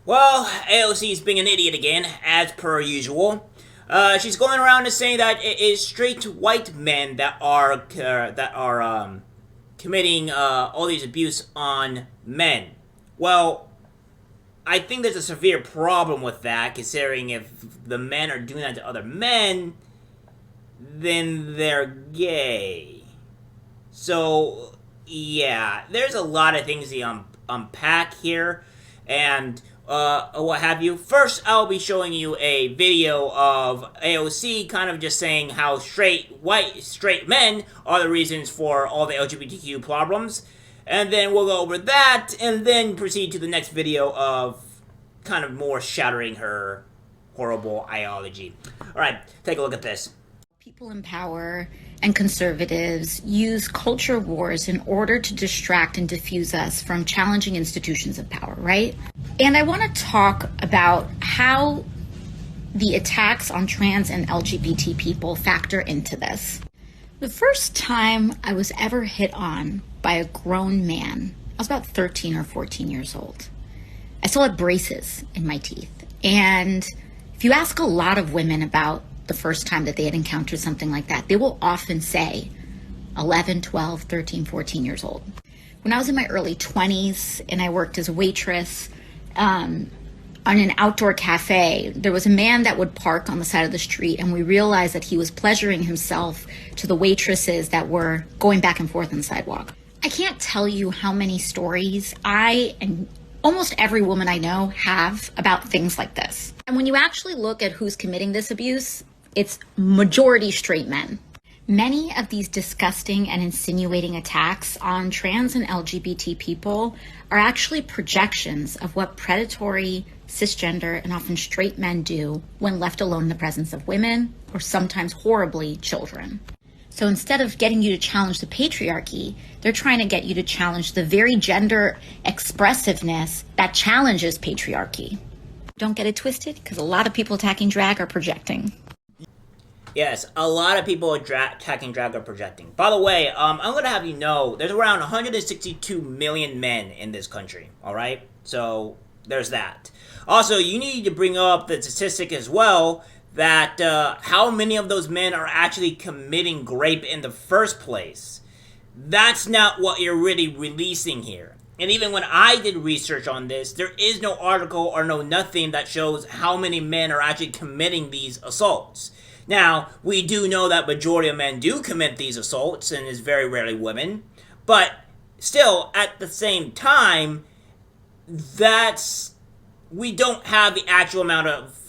Well, AOC is being an idiot again, as per usual. She's going around and saying that it is straight white men that are committing all these abuse on men. Well, I think there's a severe problem with that, considering if the men are doing that to other men, then they're gay. So, yeah, there's a lot of things to unpack here, and what have you. First, I'll be showing you a video of AOC kind of just saying how straight men are the reasons for all the LGBTQ problems, and then we'll go over that, and then proceed to the next video of kind of more shattering her horrible ideology. Alright, take a look at this. People in power and conservatives use culture wars in order to distract and diffuse us from challenging institutions of power, right? And I want to talk about how the attacks on trans and LGBT people factor into this. The first time I was ever hit on by a grown man, I was about 13 or 14 years old. I still had braces in my teeth. And if you ask a lot of women about the first time that they had encountered something like that, they will often say 11, 12, 13, 14 years old. When I was in my early 20s and I worked as a waitress on an outdoor cafe, there was a man that would park on the side of the street, and we realized that he was pleasuring himself to the waitresses that were going back and forth on the sidewalk. I can't tell you how many stories I and almost every woman I know have about things like this. And when you actually look at who's committing this abuse, it's majority straight men. Many of these disgusting and insinuating attacks on trans and LGBT people are actually projections of what predatory, cisgender, and often straight men do when left alone in the presence of women, or sometimes horribly, children. So instead of getting you to challenge the patriarchy, they're trying to get you to challenge the very gender expressiveness that challenges patriarchy. Don't get it twisted, because a lot of people attacking drag are projecting. Yes, a lot of people attacking drag are projecting. By the way, I'm going to have you know, there's around 162 million men in this country, alright? So, there's that. Also, you need to bring up the statistic as well, that how many of those men are actually committing rape in the first place. That's not what you're really releasing here. And even when I did research on this, there is no article or no nothing that shows how many men are actually committing these assaults. Now, we do know that majority of men do commit these assaults, and it's very rarely women. But still, at the same time, we don't have the actual amount of,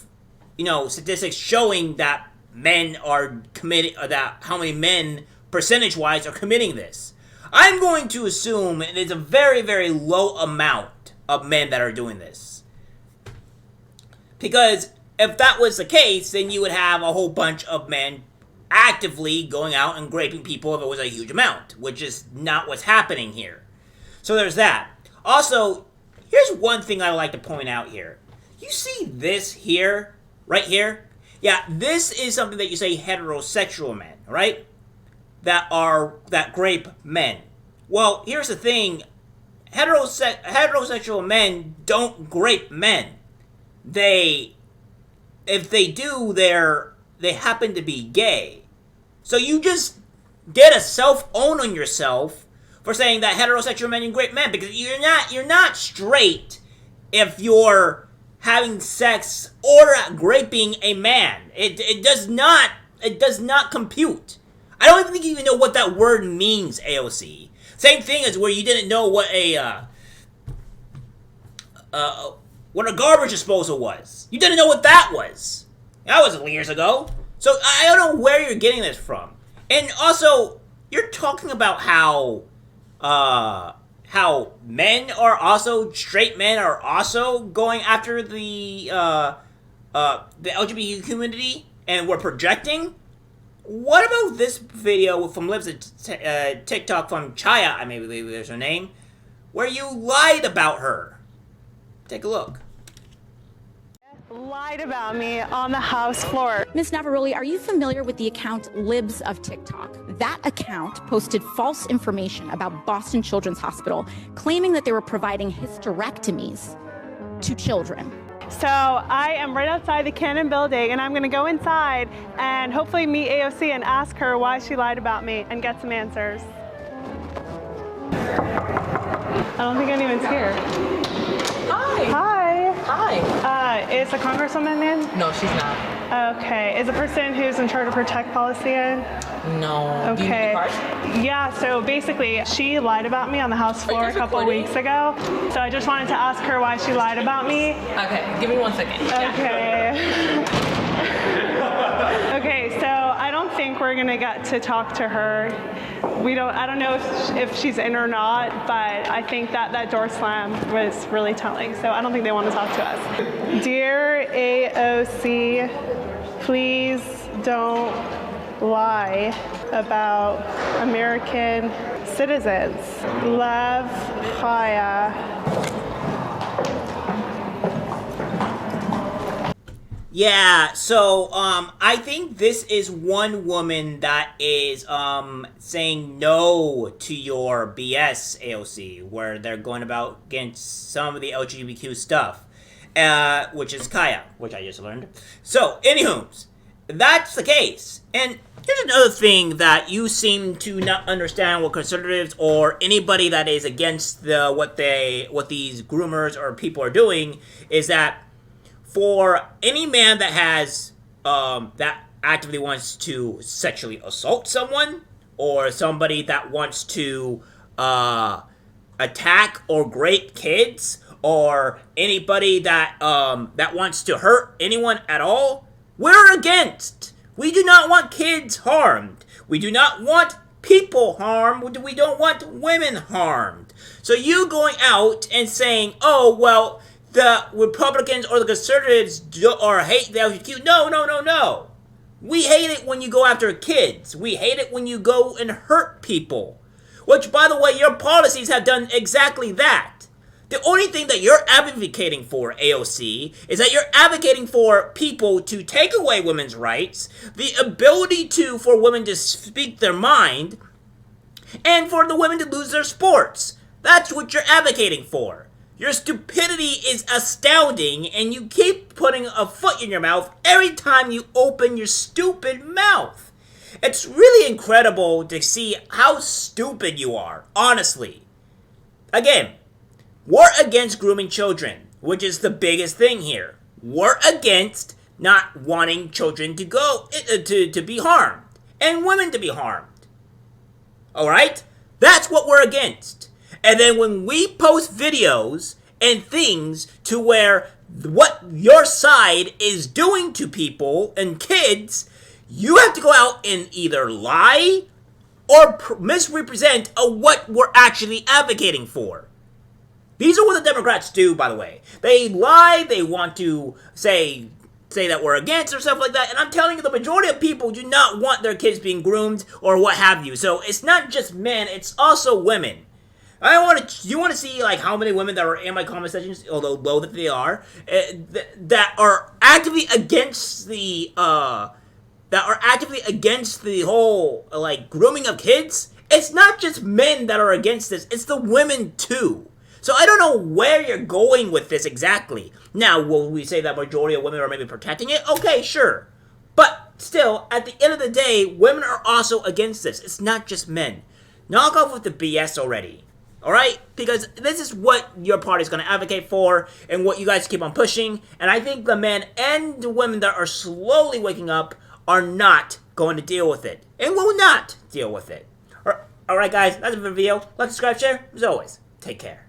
statistics showing that men are committing, that how many men, percentage-wise, are committing this. I'm going to assume it is a very, very low amount of men that are doing this. Because if that was the case, then you would have a whole bunch of men actively going out and raping people if it was a huge amount, which is not what's happening here. So there's that. Also, here's one thing I like to point out here. You see this here, right here? Yeah, this is something that you say heterosexual men, right? That rape men. Well, here's the thing. Heterosexual men don't rape men. If they do, they happen to be gay. So you just get a self-own on yourself for saying that heterosexual men and rape men, because you're not straight if you're having sex or raping a man. It does not compute. I don't even think you even know what that word means, AOC. Same thing as where you didn't know what a garbage disposal was. You didn't know what that was. That was years ago. So I don't know where you're getting this from. And also, you're talking about how straight men are also going after the LGBT community, and we're projecting. What about this video from Lips TikTok from Chaya, I may believe is her name, where you lied about her? Take a look. Lied about me on the house floor. Ms. Navaroli, are you familiar with the account Libs of TikTok? That account posted false information about Boston Children's Hospital, claiming that they were providing hysterectomies to children. So I am right outside the Cannon building, and I'm going to go inside and hopefully meet AOC and ask her why she lied about me and get some answers. I don't think anyone's here. Hi. Hi. Hi. Is the Congresswoman in? No, she's not. Okay. Is the person who's in charge of protect policy in? No. Okay. Do you need the card? Yeah, so basically she lied about me on the House floor a couple of weeks ago. So I just wanted to ask her why she lied about me. Okay, give me 1 second. Okay. Okay, so I don't think we're gonna get to talk to her. I don't know if she's in or not, but I think that door slam was really telling. So I don't think they want to talk to us. Dear AOC, please don't lie about American citizens. Love, Chaya. Yeah, so I think this is one woman that is saying no to your BS, AOC, where they're going about against some of the LGBTQ stuff, which is Kaya, which I just learned. So, anywho, that's the case. And here's another thing that you seem to not understand what conservatives or anybody that is against what these groomers or people are doing is that for any man that has that actively wants to sexually assault someone, or somebody that wants to attack or rape kids, or anybody that that wants to hurt anyone at all, we're against. We do not want kids harmed. We do not want people harmed. We don't want women harmed. So you going out and saying, oh, well, the Republicans or the conservatives hate the LGBTQ. No. We hate it when you go after kids. We hate it when you go and hurt people. Which, by the way, your policies have done exactly that. The only thing that you're advocating for, AOC, is that you're advocating for people to take away women's rights, the ability for women to speak their mind, and for the women to lose their sports. That's what you're advocating for. Your stupidity is astounding, and you keep putting a foot in your mouth every time you open your stupid mouth. It's really incredible to see how stupid you are, honestly. Again, we're against grooming children, which is the biggest thing here. We're against not wanting children to to be harmed, and women to be harmed. Alright? That's what we're against. And then when we post videos and things to where what your side is doing to people and kids, you have to go out and either lie or misrepresent what we're actually advocating for. These are what the Democrats do, by the way. They lie, they want to say that we're against or stuff like that, and I'm telling you, the majority of people do not want their kids being groomed or what have you. So it's not just men, it's also women. You want to see like how many women that are in my comment sections, although low that they are, that are actively against the whole like grooming of kids. It's not just men that are against this; it's the women too. So I don't know where you're going with this exactly. Now, will we say that majority of women are maybe protecting it? Okay, sure. But still, at the end of the day, women are also against this. It's not just men. Knock off with the BS already. Alright? Because this is what your party's going to advocate for and what you guys keep on pushing. And I think the men and the women that are slowly waking up are not going to deal with it. And will not deal with it. Alright guys, that's it for the video. Like, subscribe, share. As always, take care.